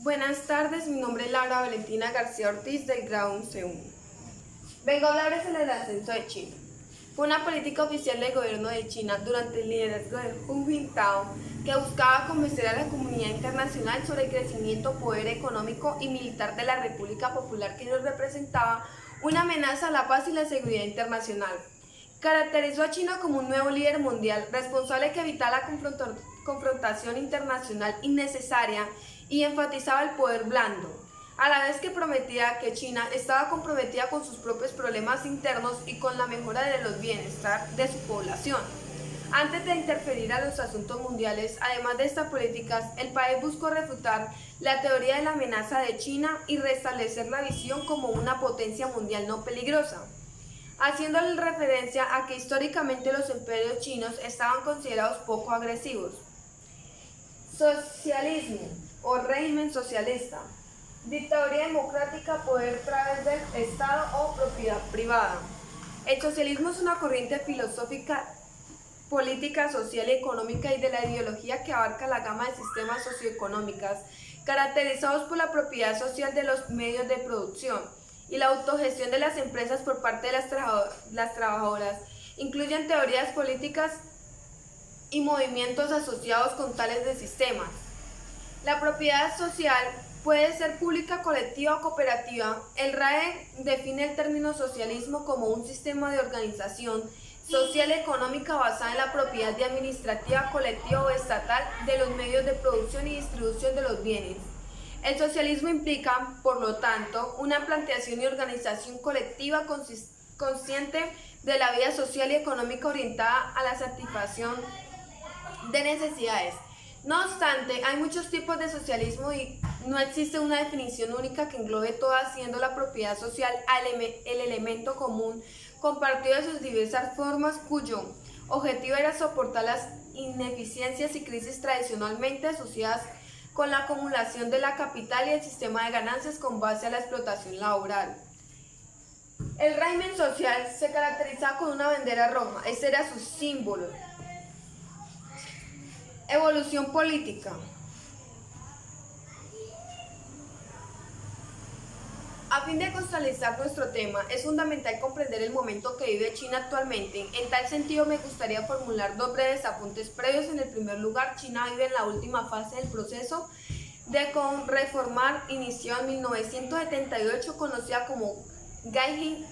Buenas tardes, mi nombre es Laura Valentina García Ortiz del grado C1. Vengo a hablarles sobre el ascenso de China. Fue una política oficial del gobierno de China durante el liderazgo de Hu Jintao que buscaba convencer a la comunidad internacional sobre el crecimiento, poder económico y militar de la República Popular que nos representaba una amenaza a la paz y la seguridad internacional. Caracterizó a China como un nuevo líder mundial, responsable que evitaba la confrontación internacional innecesaria y enfatizaba el poder blando, a la vez que prometía que China estaba comprometida con sus propios problemas internos y con la mejora de los bienestar de su población. Antes de interferir a los asuntos mundiales, además de estas políticas, el país buscó refutar la teoría de la amenaza de China y restablecer la visión como una potencia mundial no peligrosa, haciéndole referencia a que históricamente los imperios chinos estaban considerados poco agresivos. Socialismo o régimen socialista, dictadura democrática, poder a través del Estado o propiedad privada. El socialismo es una corriente filosófica, política, social y económica y de la ideología que abarca la gama de sistemas socioeconómicas caracterizados por la propiedad social de los medios de producción y la autogestión de las empresas por parte de las trabajadoras. Incluyen teorías políticas y movimientos asociados con tales de sistemas. La propiedad social puede ser pública, colectiva o cooperativa. El RAE define el término socialismo como un sistema de organización social y económica basada en la propiedad administrativa, colectiva o estatal de los medios de producción y distribución de los bienes. El socialismo implica, por lo tanto, una planteación y organización colectiva consciente de la vida social y económica orientada a la satisfacción de necesidades. No obstante, hay muchos tipos de socialismo y no existe una definición única que englobe todas, siendo la propiedad social el elemento común compartido de sus diversas formas, cuyo objetivo era soportar las ineficiencias y crisis tradicionalmente asociadas con la acumulación de la capital y el sistema de ganancias con base a la explotación laboral. El régimen social se caracterizaba con una bandera roja, ese era su símbolo. Evolución política. A fin de contextualizar nuestro tema, es fundamental comprender el momento que vive China actualmente. En tal sentido, me gustaría formular dos breves apuntes previos. En el primer lugar, China vive en la última fase del proceso de reformar inició en 1978, conocida como Gaijin